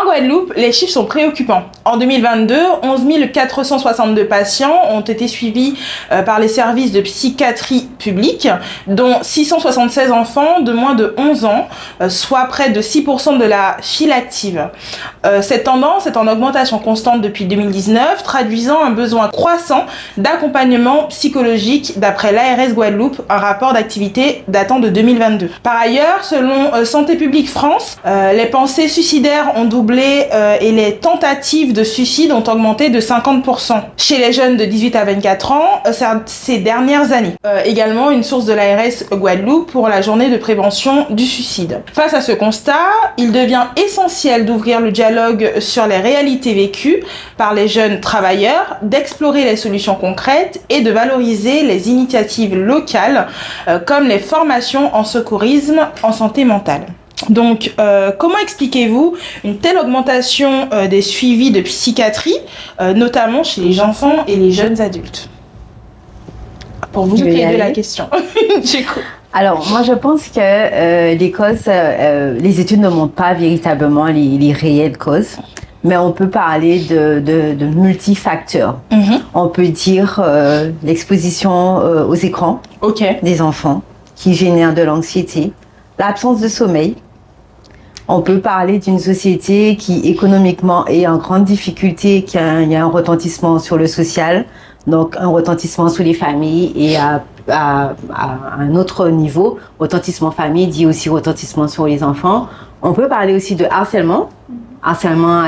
En Guadeloupe, les chiffres sont préoccupants. En 2022, 11 462 patients ont été suivis par les services de psychiatrie publique, dont 676 enfants de moins de 11 ans, soit près de 6% de la file active. Cette tendance est en augmentation constante depuis 2019, traduisant un besoin croissant d'accompagnement psychologique d'après l'ARS Guadeloupe, un rapport d'activité datant de 2022. Par ailleurs, selon Santé publique France, les pensées suicidaires ont doublé et les tentatives de suicide ont augmenté de 50% chez les jeunes de 18 à 24 ans ces dernières années. Également une source de l'ARS Guadeloupe pour la journée de prévention du suicide. Face à ce constat, il devient essentiel d'ouvrir le dialogue sur les réalités vécues par les jeunes travailleurs, d'explorer les solutions concrètes et de valoriser les initiatives locales comme les formations en secourisme en santé mentale. Donc, comment expliquez-vous une telle augmentation des suivis de psychiatrie, notamment chez les enfants et les jeunes adultes? Pour vous aider la question. Du coup. Alors, moi, je pense que les causes, les études ne montrent pas véritablement les réelles causes, mais on peut parler de multifacteurs. On peut dire l'exposition aux écrans des enfants qui génèrent de l'anxiété, l'absence de sommeil. On peut parler d'une société qui économiquement est en grande difficulté, il y a un retentissement sur le social, donc un retentissement sur les familles et à un autre niveau, retentissement famille dit aussi retentissement sur les enfants. On peut parler aussi de harcèlement à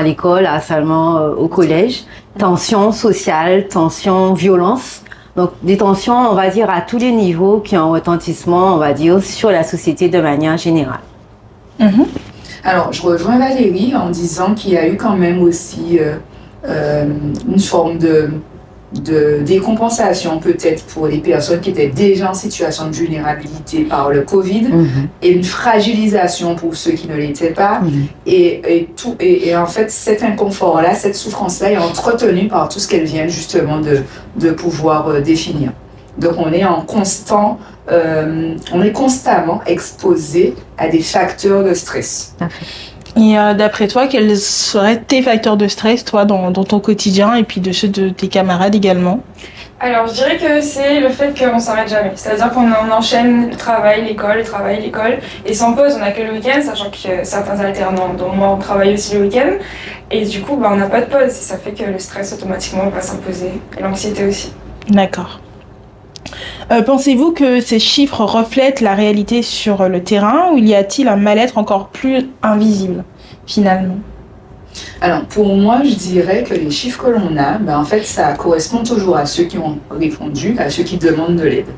l'école, harcèlement au collège, tension sociale, tension violence. Donc des tensions, on va dire, à tous les niveaux qui ont un retentissement, on va dire, sur la société de manière générale. Alors, je rejoins Valérie en disant qu'il y a eu quand même aussi une forme de décompensation peut-être pour les personnes qui étaient déjà en situation de vulnérabilité par le Covid et une fragilisation pour ceux qui ne l'étaient pas. Et en fait, cet inconfort-là, cette souffrance-là est entretenue par tout ce qu'elle vient justement de pouvoir définir. Donc, on est constamment exposé à des facteurs de stress. Et d'après toi, quels seraient tes facteurs de stress, toi, dans ton quotidien et puis de ceux de tes camarades également? Alors, je dirais que c'est le fait qu'on ne s'arrête jamais. C'est-à-dire qu'on enchaîne le travail, l'école, et sans pause, on n'a que le week-end, sachant que certains alternants, dont moi, on travaille aussi le week-end. Et du coup, on n'a pas de pause, et ça fait que le stress, automatiquement, va s'imposer, et l'anxiété aussi. D'accord. Pensez-vous que ces chiffres reflètent la réalité sur le terrain ou y a-t-il un mal-être encore plus invisible, finalement? Alors, pour moi, je dirais que les chiffres que l'on a, en fait, ça correspond toujours à ceux qui ont répondu, à ceux qui demandent de l'aide.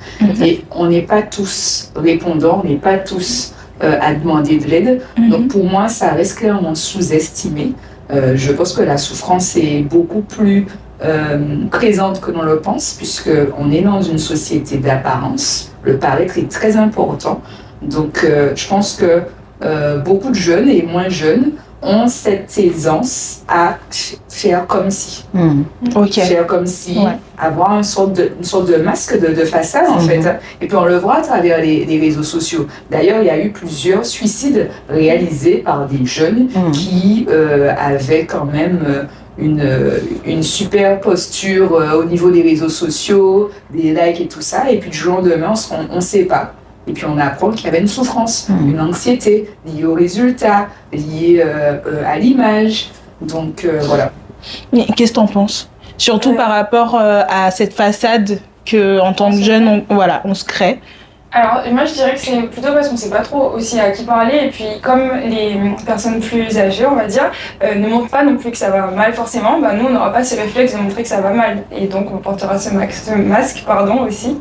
Et on n'est pas tous répondants, on n'est pas tous à demander de l'aide. Donc, pour moi, ça reste clairement sous-estimé. Je pense que la souffrance est beaucoup plus présente que l'on le pense, puisqu'on est dans une société d'apparence. Le paraître est très important. Donc, je pense que beaucoup de jeunes et moins jeunes ont cette aisance à faire comme si. Faire comme si, avoir une sorte de masque de façade, en fait. Et puis, on le voit à travers les réseaux sociaux. D'ailleurs, il y a eu plusieurs suicides réalisés par des jeunes qui avaient quand même une super posture au niveau des réseaux sociaux, des likes et tout ça, et puis du jour au lendemain, on ne sait pas. Et puis on apprend qu'il y avait une souffrance, une anxiété liée aux résultats, liée à l'image. Donc voilà. Mais qu'est-ce que tu en penses? Surtout par rapport à cette façade qu'en tant que jeune, on se crée. Alors, moi je dirais que c'est plutôt parce qu'on ne sait pas trop aussi à qui parler, et puis comme les personnes plus âgées, on va dire, ne montrent pas non plus que ça va mal forcément, nous on n'aura pas ces réflexes de montrer que ça va mal, et donc on portera ce masque aussi,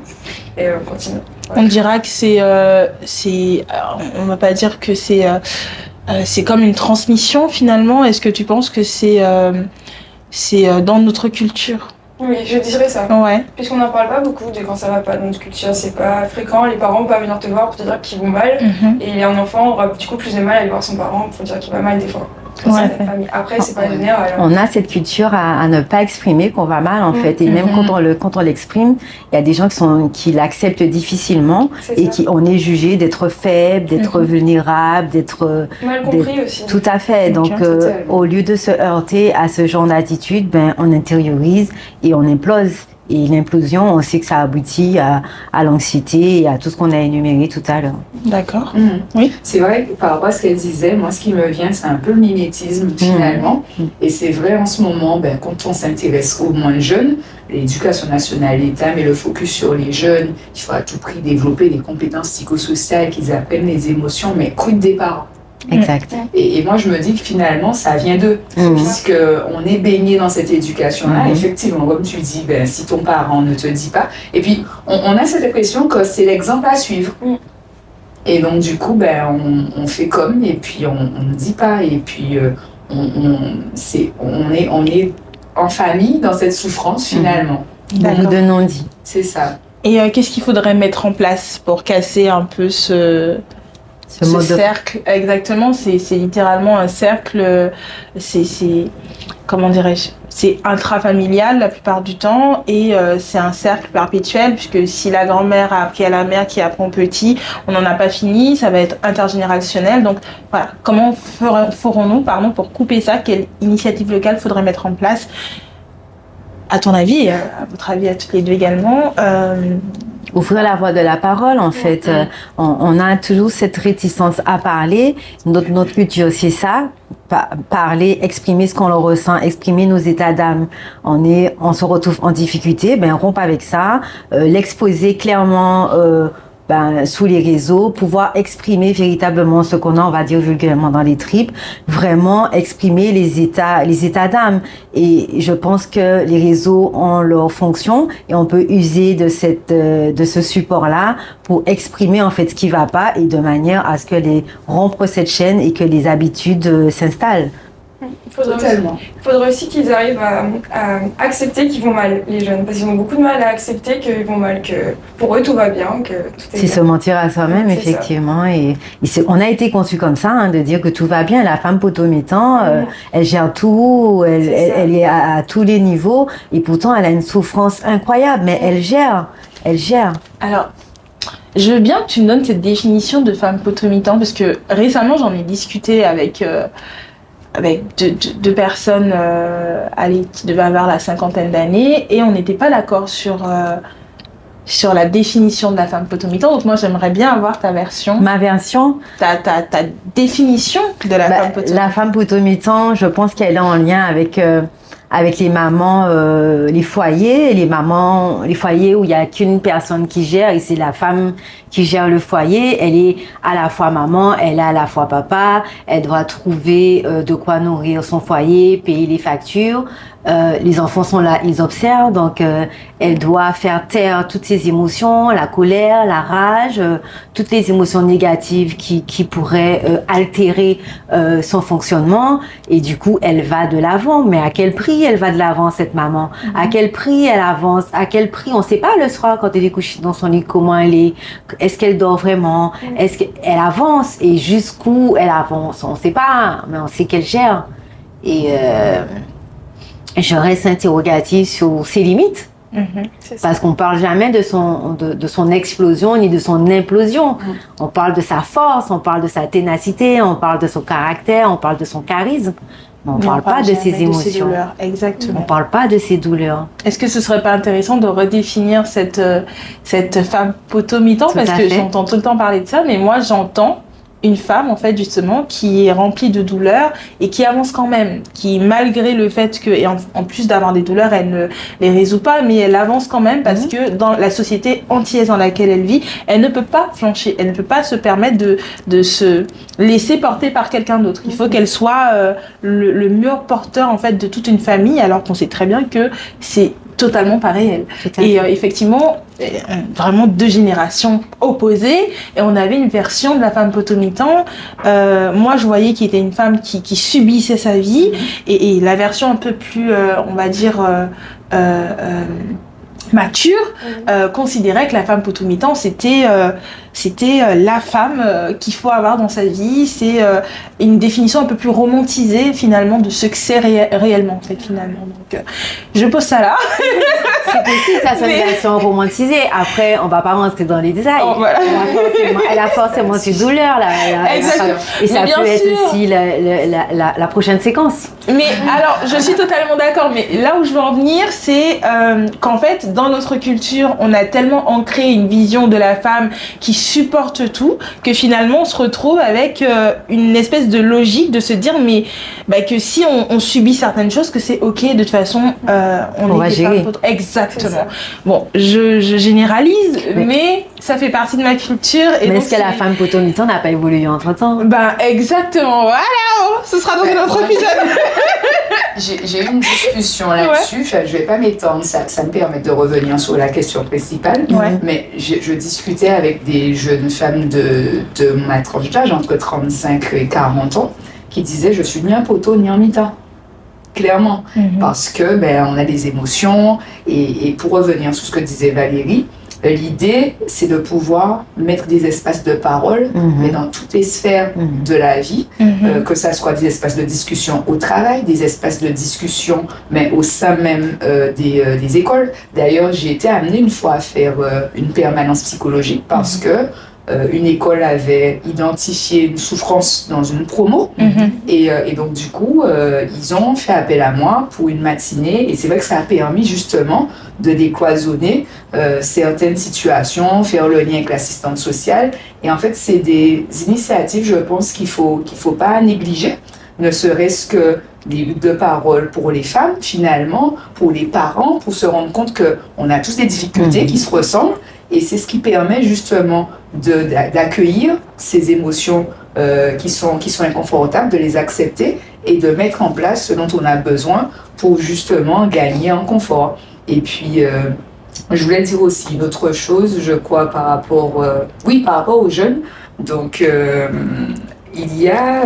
et on continue. On dira que on va pas dire que c'est comme une transmission finalement. Est-ce que tu penses que c'est dans notre culture? Oui, je dirais ça. Ouais. Puisqu'on n'en parle pas beaucoup de quand ça va pas dans notre culture, c'est pas fréquent. Les parents peuvent venir te voir pour te dire qu'ils vont mal, et un enfant aura du coup plus de mal à aller voir son parent pour dire qu'il va mal des fois. dans certaines familles. Après, c'est pas général. On a cette culture à ne pas exprimer qu'on va mal, en fait. Et même quand on l'exprime, il y a des gens qui l'acceptent difficilement on est jugé d'être faible, d'être vulnérable, d'être... Mal compris aussi. Tout à fait. Donc, au lieu de se heurter à ce genre d'attitude, on intériorise et on implose. Et l'implosion, on sait que ça aboutit à l'anxiété et à tout ce qu'on a énuméré tout à l'heure. D'accord. Oui. C'est vrai que par rapport à ce qu'elle disait, moi, ce qui me vient, c'est un peu le mimétisme, finalement. Et c'est vrai, en ce moment, quand on s'intéresse aux moins jeunes, l'éducation nationale, l'État met le focus sur les jeunes. Il faut à tout prix développer des compétences psychosociales qu'ils apprennent les émotions, mais quid des parents? Exact. Et moi, je me dis que finalement, ça vient d'eux, puisqu'on est baigné dans cette éducation-là. Effectivement, comme tu dis, si ton parent ne te dit pas. Et puis, on a cette impression que c'est l'exemple à suivre. Et donc, du coup, on fait comme, et puis on ne dit pas. Et puis, on est en famille dans cette souffrance, finalement. Beaucoup de non-dits. C'est ça. Et qu'est-ce qu'il faudrait mettre en place pour casser un peu ce cercle? Exactement, c'est littéralement un cercle, comment dirais-je, c'est intrafamilial la plupart du temps, et c'est un cercle perpétuel, puisque si la grand-mère a appris à la mère qui apprend au petit, on n'en a pas fini, ça va être intergénérationnel. Donc voilà, comment ferons-nous pour couper ça? Quelle initiative locale faudrait mettre en place, à ton avis, à votre avis à toutes les deux également? Ouvrir la voie de la parole, en fait. On a toujours cette réticence à parler. Notre culture, c'est ça. Parler, exprimer ce qu'on ressent, exprimer nos états d'âme. On se retrouve en difficulté, rompre avec ça, l'exposer clairement sous les réseaux, pouvoir exprimer véritablement ce qu'on a, on va dire vulgairement dans les tripes, vraiment exprimer les états d'âme. Et je pense que les réseaux ont leur fonction et on peut user de ce support-là pour exprimer en fait ce qui va pas et de manière à ce que rompre cette chaîne et que les habitudes s'installent. Il faudrait aussi qu'ils arrivent à accepter qu'ils vont mal, les jeunes, parce qu'ils ont beaucoup de mal à accepter qu'ils vont mal, que pour eux tout va bien, que tout est bien. C'est se mentir à soi-même, effectivement. Et on a été conçu comme ça, de dire que tout va bien. La femme potométan, elle gère tout, elle est à tous les niveaux, et pourtant elle a une souffrance incroyable, mais elle gère. Alors, je veux bien que tu me donnes cette définition de femme potométan, parce que récemment j'en ai discuté avec deux personnes qui devaient avoir la cinquantaine d'années, et on n'était pas d'accord sur la définition de la femme potométan. Donc moi j'aimerais bien avoir ta version. Ma version? Ta définition de la femme potométan. La femme potométan, je pense qu'elle est en lien avec les mamans, les foyers où il n'y a qu'une personne qui gère, et c'est la femme qui gère le foyer. Elle est à la fois maman, elle est à la fois papa, elle doit trouver de quoi nourrir son foyer, payer les factures. Les enfants sont là, ils observent, donc elle doit faire taire toutes ses émotions, la colère, la rage, toutes les émotions négatives qui pourraient altérer son fonctionnement, et du coup elle va de l'avant. Mais à quel prix elle va de l'avant, cette maman? À quel prix elle avance? À quel prix? On ne sait pas le soir quand elle est couchée dans son lit comment elle est. Est-ce qu'elle dort vraiment? Est-ce qu'elle avance? Et jusqu'où elle avance? On ne sait pas, mais on sait qu'elle gère. Et je reste interrogative sur ses limites. Parce qu'on ne parle jamais de son explosion ni de son implosion. On parle de sa force, on parle de sa ténacité, on parle de son caractère, on parle de son charisme. Mais on ne parle pas de ses émotions. Exactement. On ne parle pas de ses douleurs. Est-ce que ce ne serait pas intéressant de redéfinir cette femme potométan? Parce que j'entends tout le temps parler de ça, mais moi j'entends une femme, en fait, justement, qui est remplie de douleurs et qui avance quand même, qui, malgré le fait que, et en plus d'avoir des douleurs, elle ne les résout pas, mais elle avance quand même parce que dans la société antillaise dans laquelle elle vit, elle ne peut pas flancher, elle ne peut pas se permettre de se laisser porter par quelqu'un d'autre. Il faut qu'elle soit le mur porteur, en fait, de toute une famille, alors qu'on sait très bien que c'est totalement pas réel. Et effectivement, vraiment deux générations opposées, et on avait une version de la femme potométan. Moi, je voyais qu'il était une femme qui subissait sa vie, et la version un peu plus, on va dire, mature, considérait que la femme potométan, c'était c'était la femme qu'il faut avoir dans sa vie. C'est une définition un peu plus romantisée finalement de ce que c'est réellement en fait finalement. Donc je pose ça là. C'est possible, ça soit une version romantisée. Après, on va pas rentrer dans les détails. Oh, voilà. Elle a forcément ses douleurs là. Exactement. Et ça mais peut bien être sûr. aussi la prochaine séquence. Mais alors, je suis totalement d'accord, mais là où je veux en venir, c'est qu'en fait, dans notre culture, on a tellement ancré une vision de la femme qui supporte tout, que finalement, on se retrouve avec une espèce de logique de se dire, mais que si on subit certaines choses, que c'est ok, de toute façon, on va est des gérer. femmes. Exactement. Bon, je généralise, mais ça fait partie de ma culture. Et Mais donc, est-ce que la femme potonitante n'a pas évolué entre-temps? Exactement, voilà, ce sera dans un autre épisode. J'ai eu une discussion là-dessus, je ne vais pas m'étendre, ça me permet de revenir sur la question principale, mais je discutais avec des jeunes femmes de ma tranche d'âge, entre 35 et 40 ans, qui disaient « je suis ni un poteau ni un mitin ». Clairement, parce que on a des émotions, et pour revenir sur ce que disait Valérie, l'idée, c'est de pouvoir mettre des espaces de parole, mais dans toutes les sphères de la vie, que ça soit des espaces de discussion au travail, des espaces de discussion, mais au sein même des écoles. D'ailleurs, j'ai été amenée une fois à faire une permanence psychologique parce que une école avait identifié une souffrance dans une promo et donc du coup ils ont fait appel à moi pour une matinée, et c'est vrai que ça a permis justement de décloisonner certaines situations, faire le lien avec l'assistante sociale, et en fait c'est des initiatives, je pense, qu'il faut pas négliger, ne serait-ce que des groupes de parole pour les femmes, finalement, pour les parents, pour se rendre compte qu'on a tous des difficultés qui se ressemblent, et c'est ce qui permet justement d'accueillir ces émotions qui sont inconfortables, de les accepter et de mettre en place ce dont on a besoin pour justement gagner en confort. Et puis, je voulais dire aussi une autre chose, je crois, par rapport aux jeunes. Donc, il y a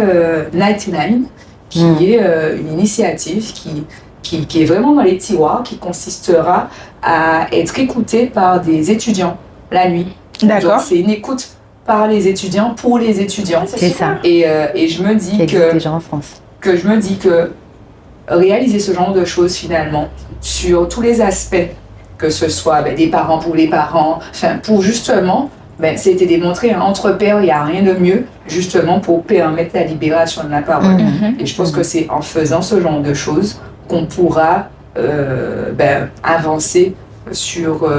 99 qui est une initiative qui est vraiment dans les tiroirs, qui consistera à être écouté par des étudiants la nuit. D'accord. Donc, c'est une écoute par les étudiants, pour les étudiants. C'est ça. Et je me dis déjà en France. que réaliser ce genre de choses finalement, sur tous les aspects, que ce soit des parents pour les parents, pour justement, c'était démontré, entre pairs, il n'y a rien de mieux, justement pour permettre la libération de la parole. Et je pense que c'est en faisant ce genre de choses qu'on pourra avancer sur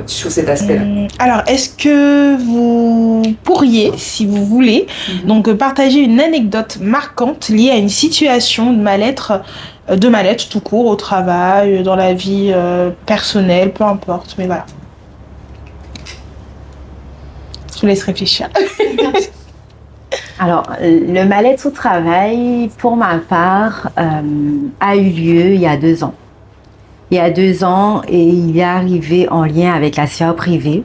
cet aspect-là. Alors, est-ce que vous pourriez, si vous voulez, donc partager une anecdote marquante liée à une situation de mal-être tout court, au travail, dans la vie personnelle, peu importe, mais voilà. Je vous laisse réfléchir. Alors, le mal-être au travail, pour ma part, a eu lieu il y a 2 ans. Il y a 2 ans, et il est arrivé en lien avec la sphère privée.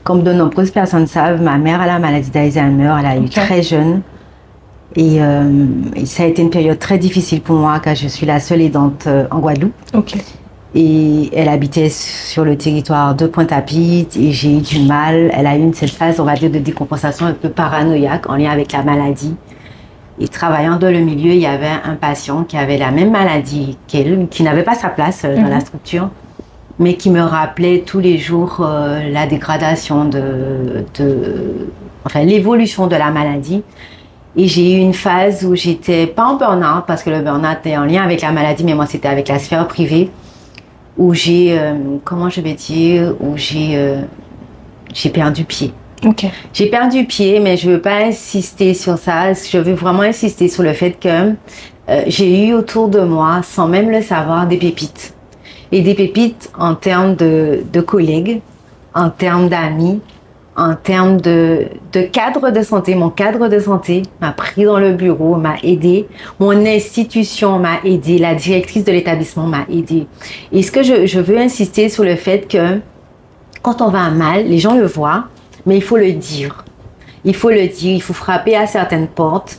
Comme de nombreuses personnes savent, ma mère a la maladie d'Alzheimer, elle a eu très jeune. Et ça a été une période très difficile pour moi, car je suis la seule aidante en Guadeloupe. Et elle habitait sur le territoire de Pointe-à-Pitre, et j'ai eu du mal. Elle a eu cette phase, on va dire, de décompensation un peu paranoïaque en lien avec la maladie. Et travaillant dans le milieu, il y avait un patient qui avait la même maladie qu'elle, qui n'avait pas sa place dans la structure, mais qui me rappelait tous les jours la dégradation l'évolution de la maladie. Et j'ai eu une phase où j'étais pas en burn-out, parce que le burn-out est en lien avec la maladie, mais moi c'était avec la sphère privée, où j'ai, j'ai perdu pied. J'ai perdu pied, mais je veux pas insister sur ça. Je veux vraiment insister sur le fait que j'ai eu autour de moi, sans même le savoir, des pépites. Et des pépites en termes de collègues, en termes d'amis, en termes de cadre de santé. Mon cadre de santé m'a pris dans le bureau, m'a aidé. Mon institution m'a aidé. La directrice de l'établissement m'a aidé. Et ce que je veux insister sur le fait que quand on va mal, les gens le voient, mais il faut le dire. Il faut le dire, il faut frapper à certaines portes,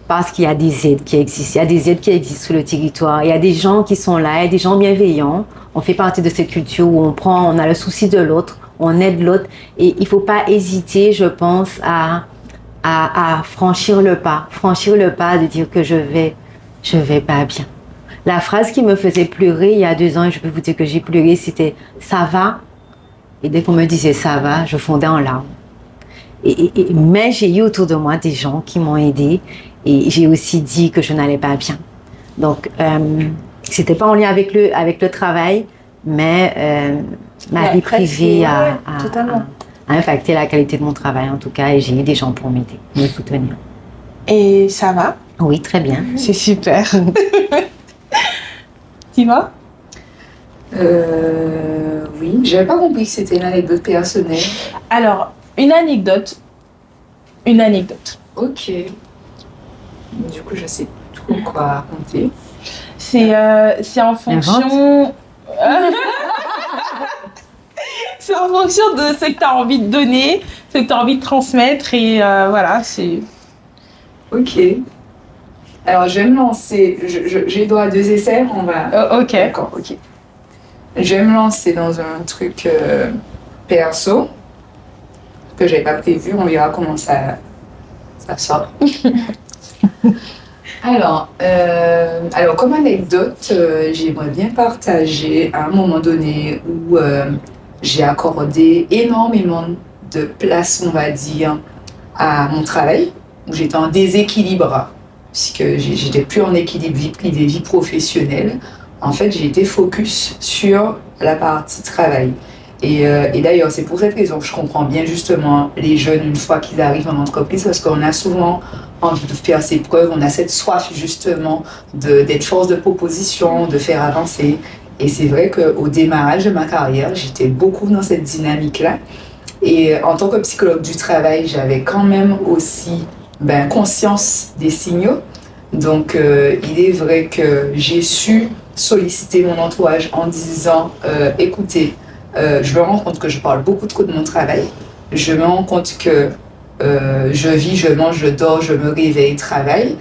parce qu'il y a des aides qui existent. Il y a des aides qui existent sur le territoire. Il y a des gens qui sont là, il y a des gens bienveillants. On fait partie de cette culture où on a le souci de l'autre, on aide l'autre. Et il ne faut pas hésiter, je pense, à franchir le pas. Franchir le pas de dire que je vais pas bien. La phrase qui me faisait pleurer il y a 2 ans, et je peux vous dire que j'ai pleuré, c'était « ça va ». Et dès qu'on me disait « ça va », je fondais en larmes. Mais j'ai eu autour de moi des gens qui m'ont aidée et j'ai aussi dit que je n'allais pas bien. Donc, c'était pas en lien avec le travail, mais ma vie privée a impacté la qualité de mon travail en tout cas, et j'ai eu des gens pour m'aider, me soutenir. Et ça va? Oui, très bien. C'est super. Tima? Oui, j'avais pas compris que c'était une anecdote personnelle. Alors, une anecdote. Ok. Du coup, je sais trop quoi raconter. C'est en fonction... c'est en fonction de ce que tu as envie de donner, ce que tu as envie de transmettre, et voilà, c'est... Ok. Alors, je vais me lancer. J'ai droit à 2 essais, on va... ok. D'accord, ok. Je vais me lancer dans un truc perso que j'avais pas prévu. On verra comment ça sort. Alors, comme anecdote, j'aimerais bien partager à un moment donné où j'ai accordé énormément de place, on va dire, à mon travail, où j'étais en déséquilibre, puisque j'étais plus en équilibre vie privée, vie professionnelle. En fait, j'ai été focus sur la partie travail. Et d'ailleurs, c'est pour cette raison que je comprends bien justement les jeunes une fois qu'ils arrivent en entreprise, parce qu'on a souvent envie de faire ses preuves, on a cette soif justement d'être force de proposition, de faire avancer. Et c'est vrai qu'au démarrage de ma carrière, j'étais beaucoup dans cette dynamique-là. Et en tant que psychologue du travail, j'avais quand même aussi conscience des signaux. Donc, il est vrai que j'ai su solliciter mon entourage en disant écoutez, je me rends compte que je parle beaucoup trop de mon travail. Je me rends compte que je vis, je mange, je dors, je me réveille, travaille.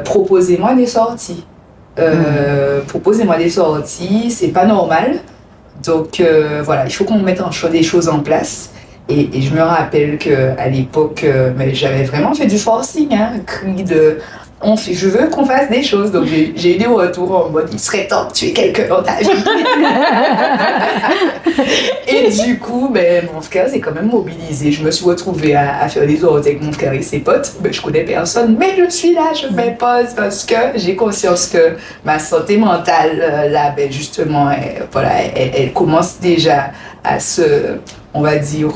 Proposez-moi des sorties. Proposez-moi des sorties, c'est pas normal. Donc voilà, il faut qu'on mette des choses en place. Et je me rappelle qu'à l'époque, j'avais vraiment fait du forcing, cri de... je veux qu'on fasse des choses. Donc j'ai eu des retours en mode il serait temps de tuer quelqu'un dans ta vie. Et du coup, mon frère s'est quand même mobilisé. Je me suis retrouvée à faire des orties avec mon frère et ses potes. Je connais personne, mais je suis là, je m'impose parce que j'ai conscience que ma santé mentale, là, justement, elle commence déjà à se, on va dire,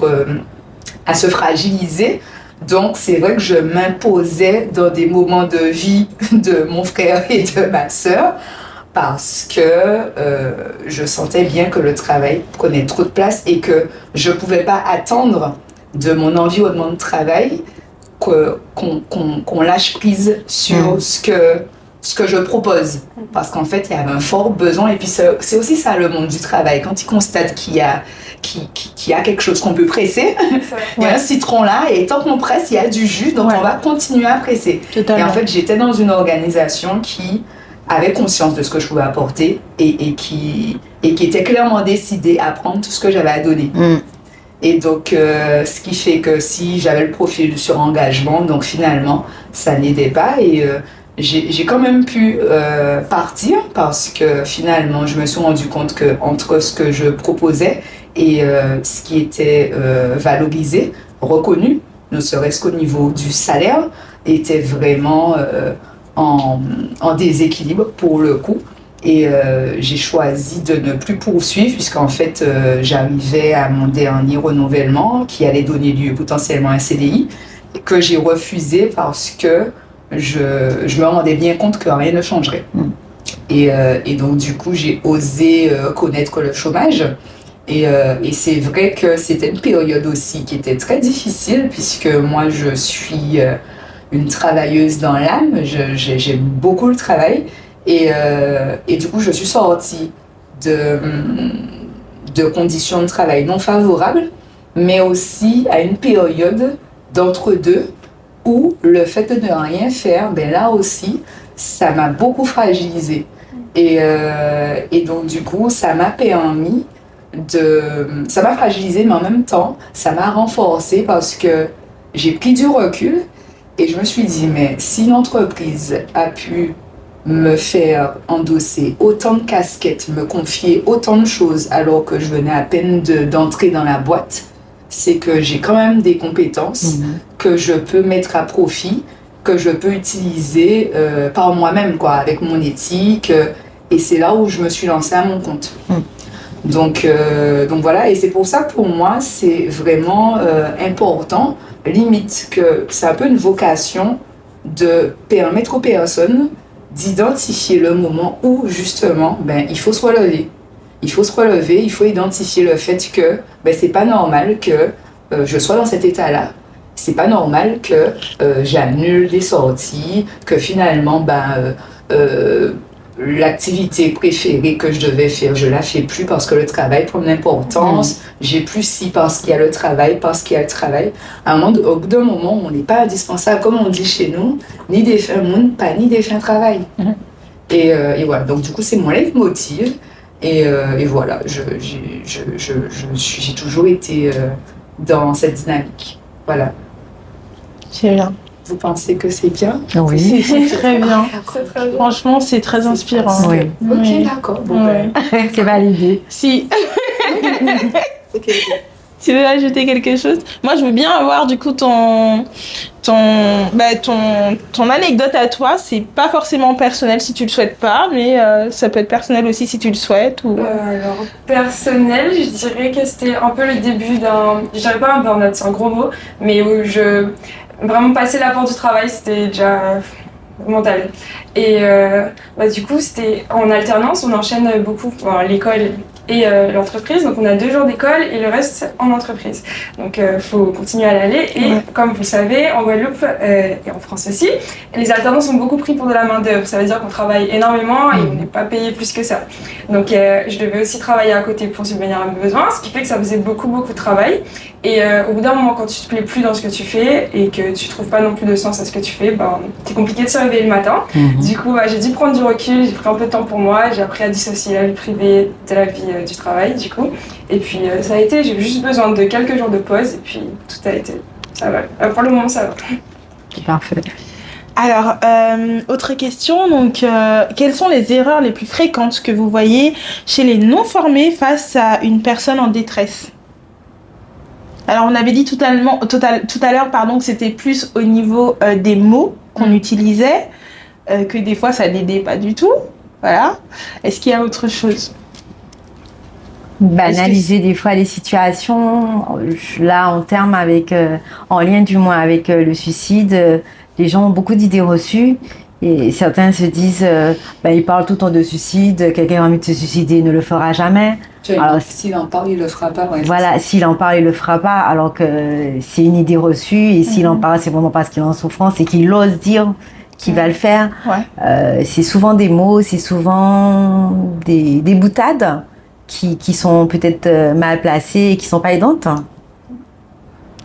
à se fragiliser. Donc, c'est vrai que je m'imposais dans des moments de vie de mon frère et de ma sœur parce que je sentais bien que le travail prenait trop de place et que je ne pouvais pas attendre de mon environnement de travail qu'on lâche prise sur ce que je propose. Parce qu'en fait, il y avait un fort besoin. Et puis, c'est aussi ça le monde du travail. Quand il constate qu'il y a quelque chose qu'on peut presser, il y a un citron là, et tant qu'on presse, il y a du jus, donc on va continuer à presser. Totalement. Et en fait, j'étais dans une organisation qui avait conscience de ce que je pouvais apporter et qui était clairement décidée à prendre tout ce que j'avais à donner. Et donc, ce qui fait que si j'avais le profil sur engagement, donc finalement, ça n'aidait pas. Et j'ai quand même pu partir parce que finalement, je me suis rendu compte qu'entre ce que je proposais et ce qui était valorisé, reconnu, ne serait-ce qu'au niveau du salaire, était vraiment en déséquilibre pour le coup. Et j'ai choisi de ne plus poursuivre puisqu'en fait j'arrivais à mon dernier renouvellement qui allait donner lieu potentiellement à un CDI que j'ai refusé parce que je me rendais bien compte que rien ne changerait. Et donc du coup j'ai osé connaître le chômage et c'est vrai que c'était une période aussi qui était très difficile puisque moi je suis une travailleuse dans l'âme, j'aime beaucoup le travail. Et du coup, je suis sortie de conditions de travail non favorables, mais aussi à une période d'entre-deux où le fait de ne rien faire, là aussi, ça m'a beaucoup fragilisée. Et donc, du coup, ça m'a permis ça m'a fragilisée, mais en même temps, ça m'a renforcée parce que j'ai pris du recul et je me suis dit, mais si l'entreprise a pu me faire endosser autant de casquettes, me confier autant de choses alors que je venais à peine d'entrer dans la boîte, c'est que j'ai quand même des compétences que je peux mettre à profit, que je peux utiliser par moi-même, quoi, avec mon éthique. Et c'est là où je me suis lancée à mon compte. Donc voilà, et c'est pour ça, pour moi, c'est vraiment important, limite que c'est un peu une vocation de permettre aux personnes d'identifier le moment où, justement, il faut se relever. Il faut se relever, il faut identifier le fait que c'est pas normal que je sois dans cet état-là. C'est pas normal que j'annule des sorties, que finalement, l'activité préférée que je devais faire, je la fais plus parce que le travail prend de l'importance. J'ai plus si parce qu'il y a le travail, parce qu'il y a le travail. Au bout d'un moment, on n'est pas indispensable, comme on dit chez nous, ni des fins moun, pas ni des fins travail. Et voilà, donc du coup, c'est mon leitmotiv. Et voilà, j'ai toujours été dans cette dynamique. Voilà. C'est bien. Vous pensez que c'est bien? Oui. C'est très bien. C'est très bien. Franchement, c'est très inspirant. Oui. Ok, d'accord. Bon, C'est validé. Si ok. tu veux ajouter quelque chose, moi je veux bien avoir du coup ton anecdote à toi. C'est pas forcément personnel si tu le souhaites pas, mais ça peut être personnel aussi si tu le souhaites. Ou... Alors, personnel, je dirais que c'était un peu le début je dirais pas un burn-out, c'est un gros mot, mais où vraiment passer la porte du travail, c'était déjà mental. Et du coup, c'était en alternance, on enchaîne beaucoup l'école et l'entreprise. Donc on a 2 jours d'école et le reste en entreprise. Donc faut continuer à l'aller. Et comme vous le savez, en Guadeloupe et en France aussi, les alternants sont beaucoup pris pour de la main d'œuvre. Ça veut dire qu'on travaille énormément et on n'est pas payé plus que ça. Donc je devais aussi travailler à côté pour subvenir à mes besoins, ce qui fait que ça faisait beaucoup de travail. Et au bout d'un moment, quand tu te plais plus dans ce que tu fais et que tu trouves pas non plus de sens à ce que tu fais, c'est compliqué de se réveiller le matin. Du coup, j'ai dû prendre du recul, j'ai pris un peu de temps pour moi, j'ai appris à dissocier la vie privée de la vie du travail, du coup. Et puis ça a été, j'ai juste besoin de quelques jours de pause et puis tout a été, ça va. Pour le moment, ça va. Parfait. Alors, autre question, donc, quelles sont les erreurs les plus fréquentes que vous voyez chez les non-formés face à une personne en détresse? Alors, on avait dit tout à l'heure que c'était plus au niveau des mots qu'on utilisait, que des fois ça n'aidait pas du tout. Voilà. Est-ce qu'il y a autre chose? Banaliser des fois les situations. Là, en lien du moins avec le suicide, les gens ont beaucoup d'idées reçues. Et certains se disent, ils parlent tout le temps de suicide, quelqu'un a envie de se suicider, ne le fera jamais. Alors, s'il en parle, il le fera pas. Ouais, voilà, s'il en parle, il le fera pas, alors que c'est une idée reçue. Et s'il en parle, c'est vraiment parce qu'il est en souffrance et qu'il ose dire qu'il va le faire. Ouais. C'est souvent des mots, c'est souvent des boutades qui sont peut-être mal placées et qui sont pas aidantes.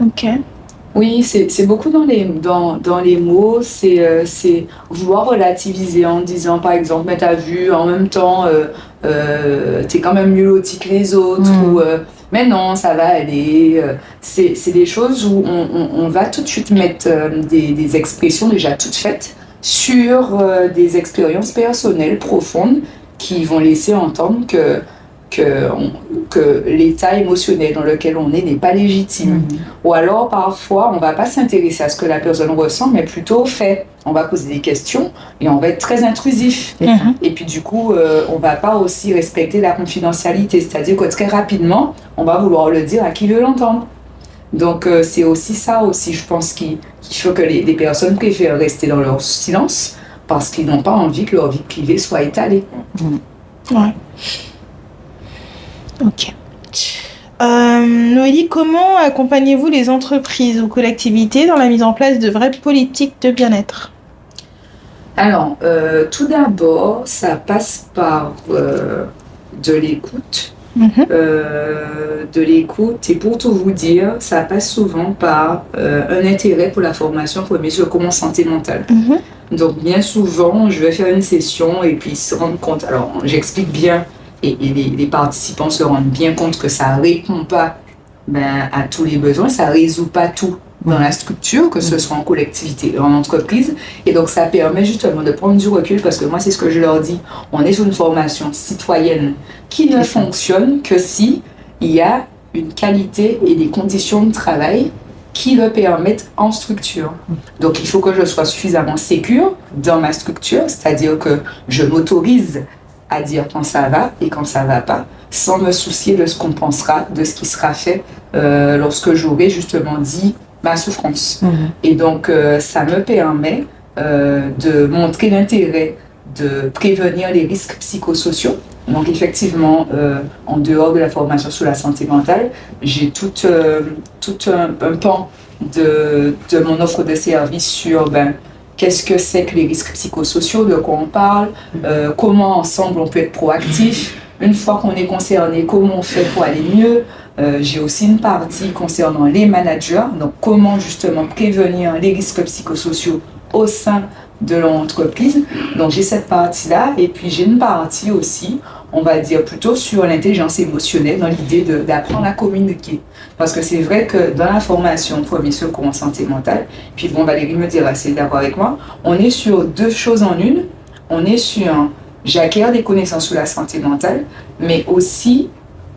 Ok. Oui, c'est beaucoup dans les mots, c'est vouloir relativiser en disant par exemple, mais t'as vu, en même temps, t'es quand même mieux loti que les autres, ou mais non, ça va aller. C'est des choses où on va tout de suite mettre des expressions déjà toutes faites sur des expériences personnelles profondes qui vont laisser entendre que l'état émotionnel dans lequel on est n'est pas légitime. Ou alors, parfois, on ne va pas s'intéresser à ce que la personne ressent, mais plutôt au fait. On va poser des questions et on va être très intrusif. Et puis, du coup, on ne va pas aussi respecter la confidentialité. C'est-à-dire que très rapidement, on va vouloir le dire à qui veut l'entendre. Donc, c'est aussi ça, je pense, qu'il faut que les personnes préfèrent rester dans leur silence parce qu'ils n'ont pas envie que leur vie privée soit étalée. Ouais. Ok. Noélie, comment accompagnez-vous les entreprises ou collectivités dans la mise en place de vraies politiques de bien-être? Alors, tout d'abord, ça passe par de l'écoute. De l'écoute, et pour tout vous dire, ça passe souvent par un intérêt pour la formation pour mieux comment santé mentale. Donc bien souvent, je vais faire une session et puis se rendre compte, alors j'explique bien, et les participants se rendent bien compte que ça répond pas à tous les besoins, ça résout pas tout dans la structure, que ce soit en collectivité ou en entreprise. Et donc, ça permet justement de prendre du recul, parce que moi, c'est ce que je leur dis, on est sur une formation citoyenne qui ne fonctionne que si il y a une qualité et des conditions de travail qui le permettent en structure. Donc, il faut que je sois suffisamment sécure dans ma structure, c'est-à-dire que je m'autorise à dire quand ça va et quand ça va pas, sans me soucier de ce qu'on pensera, de ce qui sera fait lorsque j'aurai justement dit ma souffrance. Et donc, ça me permet de montrer l'intérêt de prévenir les risques psychosociaux. Donc, effectivement, en dehors de la formation sur la santé mentale, j'ai tout un pan de mon offre de service sur qu'est-ce que c'est que les risques psychosociaux, de quoi on parle, comment ensemble on peut être proactif. Une fois qu'on est concerné, comment on fait pour aller mieux. J'ai aussi une partie concernant les managers, donc comment justement prévenir les risques psychosociaux au sein de l'entreprise. Donc j'ai cette partie-là, et puis j'ai une partie aussi, on va dire plutôt sur l'intelligence émotionnelle, dans l'idée d'apprendre à communiquer. Parce que c'est vrai que dans la formation premier secours en santé mentale, puis bon, Valérie me dira si elle est d'accord avec moi, on est sur deux choses en une. On est sur j'acquiers des connaissances sur la santé mentale, mais aussi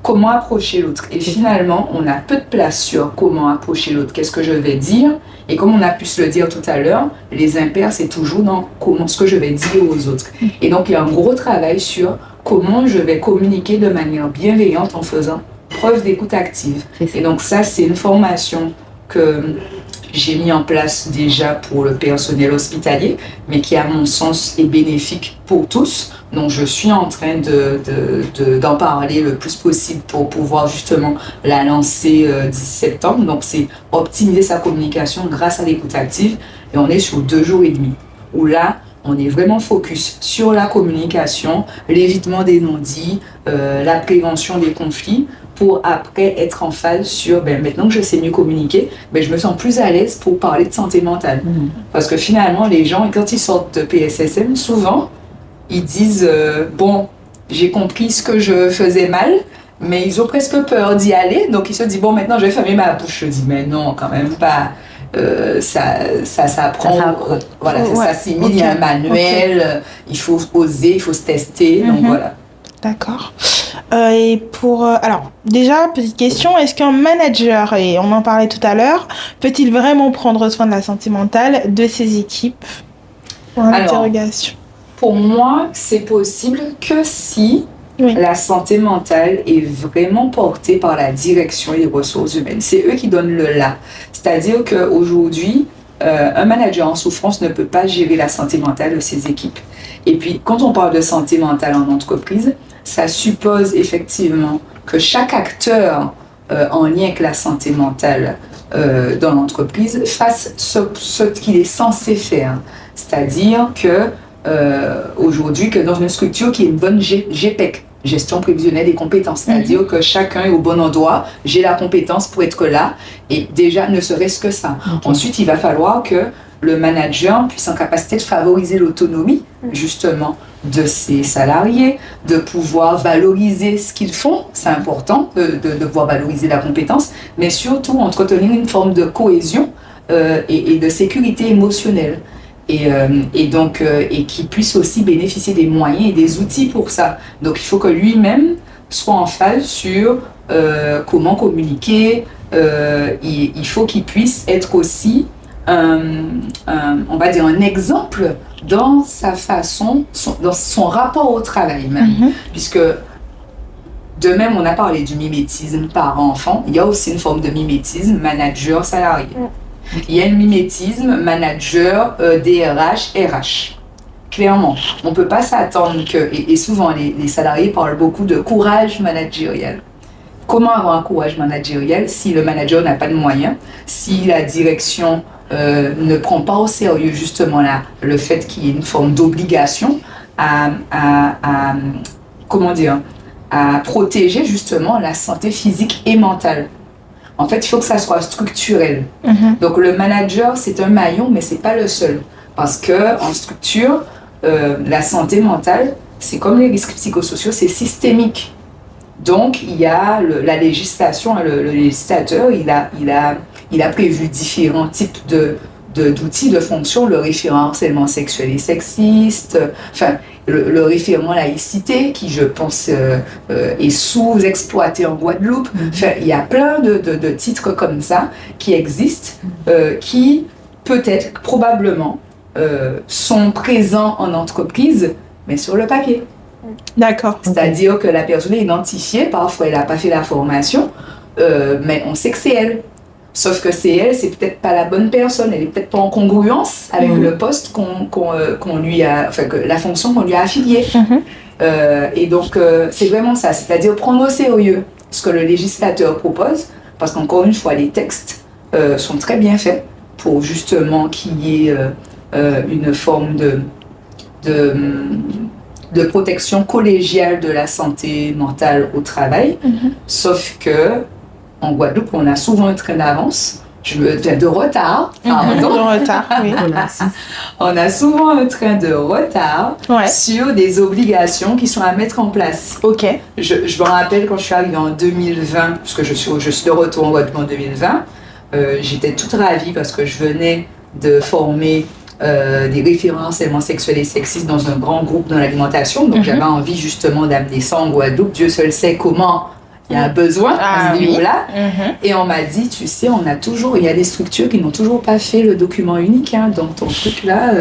comment approcher l'autre. Et finalement, on a peu de place sur comment approcher l'autre. Qu'est-ce que je vais dire? Et comme on a pu se le dire tout à l'heure, les impairs, c'est toujours dans comment ce que je vais dire aux autres. Et donc, il y a un gros travail sur comment je vais communiquer de manière bienveillante en faisant preuve d'écoute active. Et donc ça, c'est une formation que j'ai mis en place déjà pour le personnel hospitalier, mais qui, à mon sens, est bénéfique pour tous. Donc, je suis en train d'en parler le plus possible pour pouvoir justement la lancer d'ici septembre. Donc, c'est optimiser sa communication grâce à l'écoute active. Et on est sur 2 jours et demi, où là, on est vraiment focus sur la communication, l'évitement des non-dits, la prévention des conflits, pour après être en phase sur, maintenant que je sais mieux communiquer, je me sens plus à l'aise pour parler de santé mentale. Parce que finalement, les gens, quand ils sortent de PSSM, souvent, ils disent, bon, j'ai compris ce que je faisais mal, mais ils ont presque peur d'y aller, donc ils se disent, bon, maintenant je vais fermer ma bouche. Je dis, mais non, quand même pas. Ça s'apprend, voilà, ça s'assimile, il y a un manuel, il faut oser, il faut se tester, donc voilà. D'accord. Et alors, déjà, petite question, est-ce qu'un manager, et on en parlait tout à l'heure, peut-il vraiment prendre soin de la santé mentale de ses équipes? Interrogation. Pour moi, c'est possible que si la santé mentale est vraiment portée par la direction et les ressources humaines. C'est eux qui donnent le là. C'est-à-dire qu'aujourd'hui, un manager en souffrance ne peut pas gérer la santé mentale de ses équipes. Et puis, quand on parle de santé mentale en entreprise, ça suppose effectivement que chaque acteur en lien avec la santé mentale dans l'entreprise fasse ce qu'il est censé faire. C'est-à-dire que aujourd'hui, que dans une structure qui est une bonne GPEC, gestion prévisionnelle des compétences, c'est-à-dire que chacun est au bon endroit, j'ai la compétence pour être là, et déjà ne serait-ce que ça. Ensuite, il va falloir que le manager puisse en capacité de favoriser l'autonomie justement de ses salariés, de pouvoir valoriser ce qu'ils font, c'est important de pouvoir valoriser la compétence, mais surtout entretenir une forme de cohésion et de sécurité émotionnelle. Et donc qu'il puisse aussi bénéficier des moyens et des outils pour ça. Donc il faut que lui-même soit en phase sur comment communiquer. Il faut qu'il puisse être aussi on va dire un exemple dans sa façon, dans son rapport au travail même. Puisque de même, on a parlé du mimétisme parent-enfant, il y a aussi une forme de mimétisme manager-salarié. Il y a un mimétisme manager, DRH, RH. Clairement, on ne peut pas s'attendre que, et souvent les salariés parlent beaucoup de courage managérial. Comment avoir un courage managérial si le manager n'a pas de moyens, si la direction ne prend pas au sérieux justement là, le fait qu'il y ait une forme d'obligation à protéger justement la santé physique et mentale. En fait, il faut que ça soit structurel. Donc le manager, c'est un maillon, mais c'est pas le seul. Parce que en structure, la santé mentale, c'est comme les risques psychosociaux, c'est systémique. Donc, il y a la législation, le législateur, il a prévu différents types d'outils, de fonctions, le référent harcèlement sexuel et sexiste, enfin, le référent laïcité, qui, je pense, est sous-exploité en Guadeloupe. Enfin, il y a plein de titres comme ça qui existent, qui, peut-être, probablement, sont présents en entreprise, mais sur le papier. D'accord. C'est-à-dire que la personne est identifiée, parfois elle n'a pas fait la formation, mais on sait que c'est elle. Sauf que c'est elle, c'est peut-être pas la bonne personne, elle est peut-être pas en congruence avec le poste qu'on lui a, enfin que la fonction qu'on lui a affiliée. Et donc c'est vraiment ça, c'est-à-dire prendre au sérieux ce que le législateur propose, parce qu'encore une fois les textes sont très bien faits pour justement qu'il y ait une forme de protection collégiale de la santé mentale au travail, sauf que en Guadeloupe, on a souvent un train d'avance, de retard, pardon. De retard, oui. On a souvent un train de retard sur des obligations qui sont à mettre en place. Ok. Je me rappelle quand je suis arrivée en 2020, parce que je suis de retour en Guadeloupe en 2020, j'étais toute ravie parce que je venais de former des référents harcèlement sexuel et sexiste dans un grand groupe dans l'alimentation. Donc j'avais envie justement d'amener ça en Guadeloupe. Dieu seul sait comment il y a un besoin à ce niveau-là. Et on m'a dit, tu sais, il y a des structures qui n'ont toujours pas fait le document unique. Hein, donc ton truc là,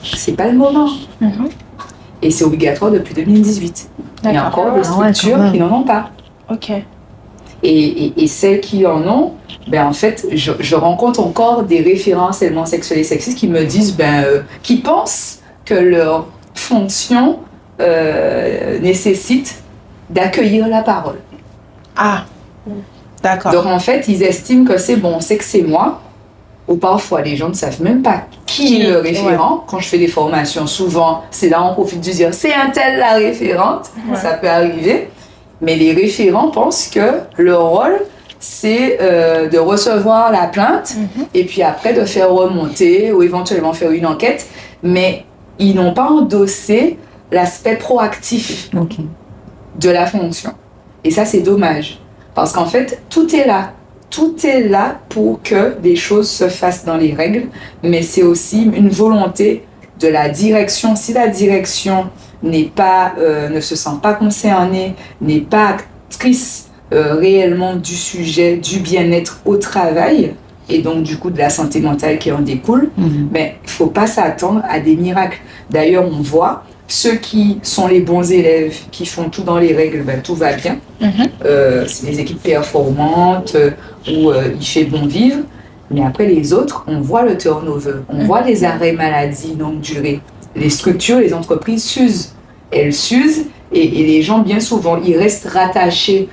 c'est pas le moment. Et c'est obligatoire depuis 2018. Il y a encore des structures qui n'en ont pas. Ok. Et celles qui en ont, ben en fait, je rencontre encore des référents harcèlement sexuel et sexiste qui me disent, qui pensent que leur fonction nécessite d'accueillir la parole. Ah, d'accord. Donc en fait, ils estiment que c'est bon, on sait que c'est moi. Ou parfois, les gens ne savent même pas qui est le référent. Quand je fais des formations, souvent, c'est là on profite de dire c'est un tel la référente. Ça peut arriver. Mais les référents pensent que leur rôle, c'est de recevoir la plainte et puis après de faire remonter ou éventuellement faire une enquête. Mais ils n'ont pas endossé l'aspect proactif de la fonction. Et ça, c'est dommage. Parce qu'en fait, tout est là. Tout est là pour que des choses se fassent dans les règles. Mais c'est aussi une volonté de la direction. Si la direction ne se sent pas concernée, n'est pas actrice réellement du sujet, du bien-être au travail, et donc du coup de la santé mentale qui en découle, il ne faut pas s'attendre à des miracles. D'ailleurs, on voit ceux qui sont les bons élèves, qui font tout dans les règles, tout va bien. C'est des équipes performantes où il fait bon vivre. Mais après les autres, on voit le turnover, on voit les arrêts maladie longue durée. Les structures, les entreprises s'usent. Elles s'usent et les gens, bien souvent, ils restent rattachés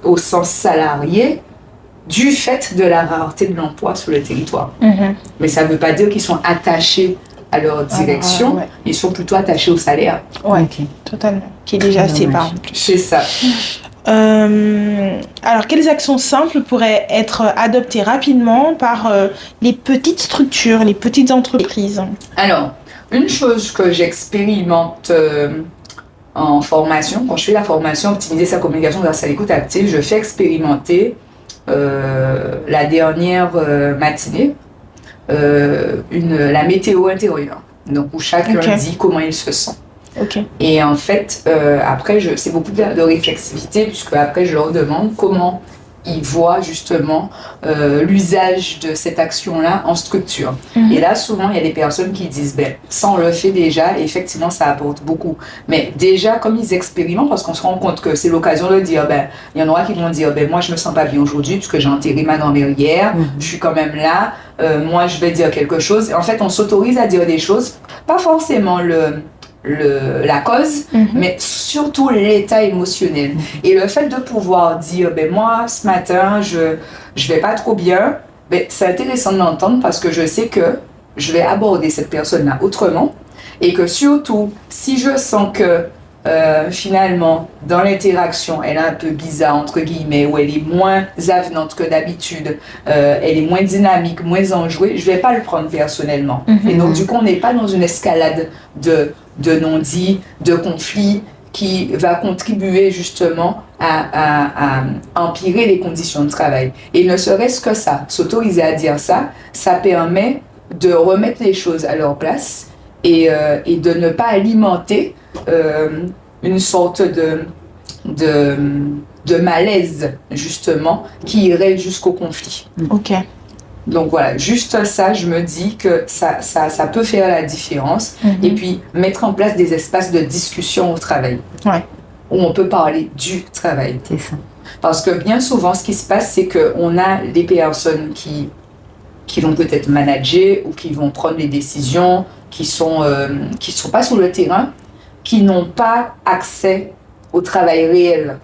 au sens salarié du fait de la rareté de l'emploi sur le territoire. Mais ça ne veut pas dire qu'ils sont attachés à leur direction, ils sont plutôt attachés au salaire. Totalement. Qui est déjà assez bas en plus. C'est ça. Alors, quelles actions simples pourraient être adoptées rapidement par les petites structures, les petites entreprises? Alors, une chose que j'expérimente en formation, quand je fais la formation Optimiser sa communication grâce à l'écoute active, je fais expérimenter la dernière matinée la météo intérieure, donc où chacun dit comment il se sent. Et en fait, après, c'est beaucoup de réflexivité, puisque après, je leur demande comment ils voient justement l'usage de cette action-là en structure. Et là, souvent, il y a des personnes qui disent, ça, on le fait déjà, et effectivement, ça apporte beaucoup. Mais déjà, comme ils expérimentent, parce qu'on se rend compte que c'est l'occasion de dire, il y en aura qui vont dire, moi, je me sens pas bien aujourd'hui, puisque j'ai enterré ma grand-mère hier, je suis quand même là, moi, je vais dire quelque chose. Et en fait, on s'autorise à dire des choses, pas forcément la cause, mais surtout l'état émotionnel. Et le fait de pouvoir dire, moi, ce matin, je vais pas trop bien, c'est intéressant de l'entendre parce que je sais que je vais aborder cette personne-là autrement et que surtout, si je sens que finalement, dans l'interaction, elle est un peu bizarre, entre guillemets, ou elle est moins avenante que d'habitude, elle est moins dynamique, moins enjouée, je vais pas le prendre personnellement. Et donc, du coup, on n'est pas dans une escalade de non-dits, de conflits, qui va contribuer justement à empirer les conditions de travail. Et ne serait-ce que ça, s'autoriser à dire ça, ça permet de remettre les choses à leur place et de ne pas alimenter une sorte de malaise, justement, qui irait jusqu'au conflit. Ok. Donc voilà, juste ça, je me dis que ça peut faire la différence. Et puis, mettre en place des espaces de discussion au travail. Ouais. Où on peut parler du travail. C'est ça. Parce que bien souvent, ce qui se passe, c'est qu'on a des personnes qui vont peut-être manager ou qui vont prendre des décisions, qui sont pas sur le terrain, qui n'ont pas accès au travail réel.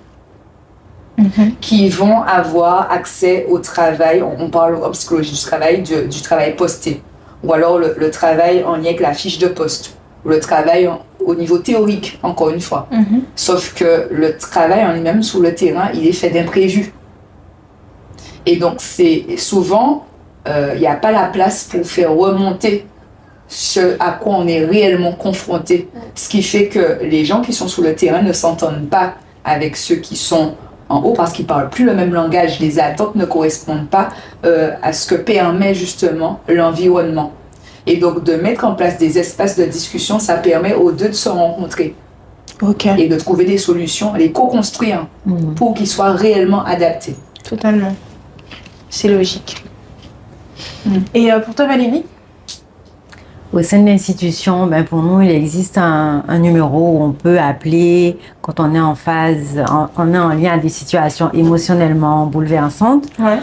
Qui vont avoir accès au travail, on parle en psychologie du travail, du travail posté, ou alors le travail en lien avec la fiche de poste, ou le travail au niveau théorique, encore une fois. Sauf que le travail en lui-même sur le terrain, il est fait d'imprévus. Et donc, c'est souvent, il n'y a pas la place pour faire remonter ce à quoi on est réellement confronté. Ce qui fait que les gens qui sont sur le terrain ne s'entendent pas avec ceux qui sont en haut parce qu'ils ne parlent plus le même langage. Les attentes ne correspondent pas à ce que permet justement l'environnement. Et donc, de mettre en place des espaces de discussion, ça permet aux deux de se rencontrer. Et de trouver des solutions, les co-construire pour qu'ils soient réellement adaptés. Totalement. C'est logique. Et pour toi, Valérie? Au sein de l'institution, ben pour nous, il existe un numéro où on peut appeler quand on est en phase, on est en lien à des situations émotionnellement bouleversantes. Ouais.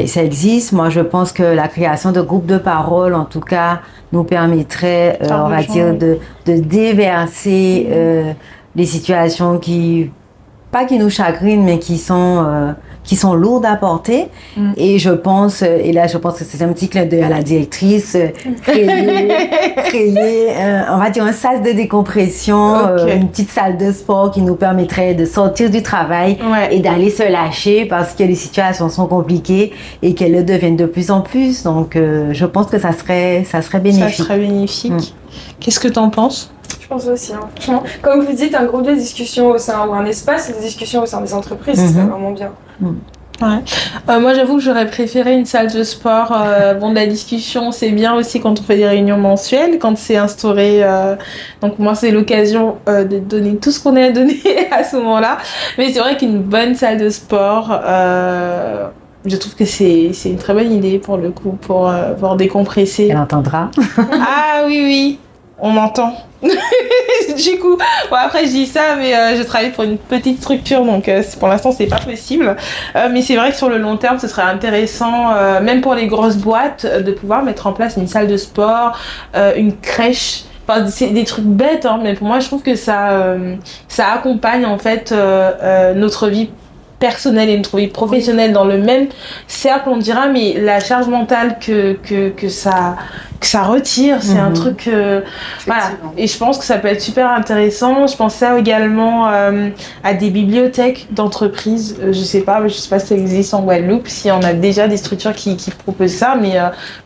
Ça existe. Moi, je pense que la création de groupes de parole, en tout cas, nous permettrait, on va dire, de déverser les situations pas qui nous chagrinent, mais qui sont lourdes à porter. Et je pense, et là je pense que c'est un petit clin d'œil à la directrice, créer on va dire un sas de décompression, une petite salle de sport qui nous permettrait de sortir du travail et d'aller se lâcher parce que les situations sont compliquées et qu'elles le deviennent de plus en plus. Donc je pense que ça serait bénéfique. Ça serait bénéfique. Qu'est-ce que tu en penses? Je pense aussi. Franchement, comme vous dites, un groupe de discussion au sein ou un espace de discussion au sein des entreprises, c'est vraiment bien. Ouais. Moi, j'avoue que j'aurais préféré une salle de sport. De la discussion, c'est bien aussi quand on fait des réunions mensuelles, quand c'est instauré. Donc, moi, c'est l'occasion de donner tout ce qu'on a à donner à ce moment-là. Mais c'est vrai qu'une bonne salle de sport, je trouve que c'est une très bonne idée pour le coup, pour décompresser. Elle entendra. Ah oui, on m'entend. Du coup, bon, après je dis ça, mais je travaille pour une petite structure, donc pour l'instant c'est pas possible. Mais c'est vrai que sur le long terme, ce serait intéressant, même pour les grosses boîtes, de pouvoir mettre en place une salle de sport, une crèche. Enfin, c'est des trucs bêtes, hein, mais pour moi je trouve que ça accompagne en fait notre vie personnelle et notre vie professionnelle dans le même cercle, on dira, mais la charge mentale que ça retire, c'est un truc voilà. Et je pense que ça peut être super intéressant. Je pense ça également à des bibliothèques d'entreprises. Je sais pas si ça existe en Guadeloupe, si on a déjà des structures qui proposent ça, mais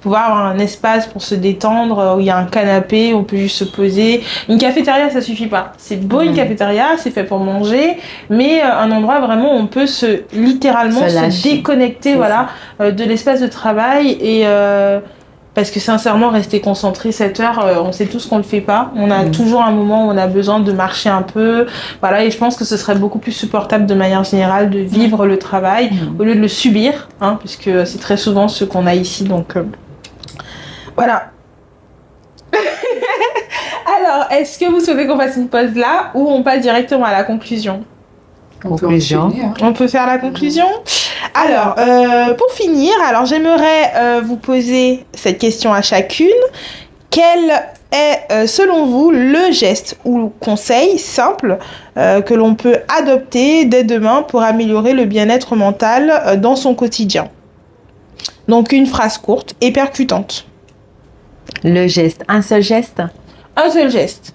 pouvoir avoir un espace pour se détendre, où il y a un canapé, on peut juste se poser. Une cafétéria, ça suffit pas. C'est beau une cafétéria, c'est fait pour manger, mais un endroit vraiment où on peut littéralement se déconnecter, de l'espace de travail et parce que sincèrement, rester concentré 7 heures, on sait tous qu'on le fait pas. On a toujours un moment où on a besoin de marcher un peu. Voilà, et je pense que ce serait beaucoup plus supportable de manière générale de vivre le travail au lieu de le subir, puisque c'est très souvent ce qu'on a ici. Donc voilà. Alors, est-ce que vous souhaitez qu'on fasse une pause là ou on passe directement à la conclusion? On peut enchaîner, hein. On peut faire la conclusion. Alors, pour finir, j'aimerais vous poser cette question à chacune. Quel est, selon vous, le geste ou le conseil simple que l'on peut adopter dès demain pour améliorer le bien-être mental dans son quotidien? Donc, une phrase courte et percutante. Le geste. Un seul geste? Un seul geste.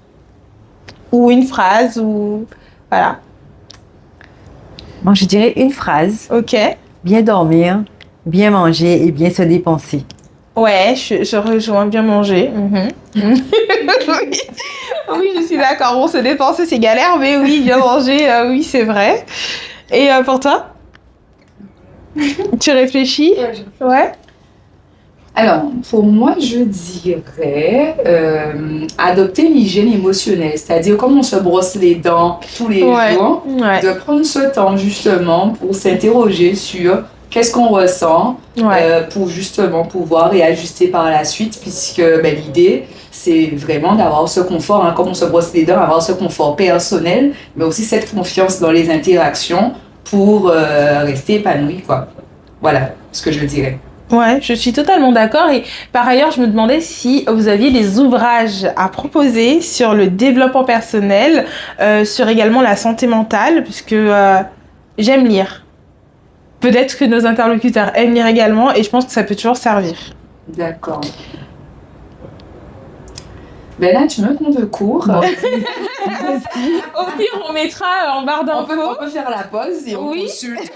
Ou une phrase, ou... Voilà. Moi, je dirais une phrase. Ok. Bien dormir, bien manger et bien se dépenser. Ouais, je rejoins bien manger. Oui. Oui, je suis d'accord. Bon, se dépenser, c'est galère, mais oui, bien manger, oui, c'est vrai. Et pour toi? Tu réfléchis? Ouais. Alors, pour moi, je dirais adopter l'hygiène émotionnelle, c'est-à-dire comme on se brosse les dents tous les jours, de prendre ce temps justement pour s'interroger sur qu'est-ce qu'on ressent pour justement pouvoir réajuster par la suite, puisque l'idée, c'est vraiment d'avoir ce confort, comme on se brosse les dents, avoir ce confort personnel, mais aussi cette confiance dans les interactions pour rester épanoui, quoi. Voilà ce que je dirais. Ouais, je suis totalement d'accord. Et par ailleurs, je me demandais si vous aviez des ouvrages à proposer sur le développement personnel, sur également la santé mentale, puisque j'aime lire. Peut-être que nos interlocuteurs aiment lire également, et je pense que ça peut toujours servir. D'accord. Ben là, tu me comptes de cours. Au pire, on mettra en barre d'infos. On peut faire la pause et on consulte.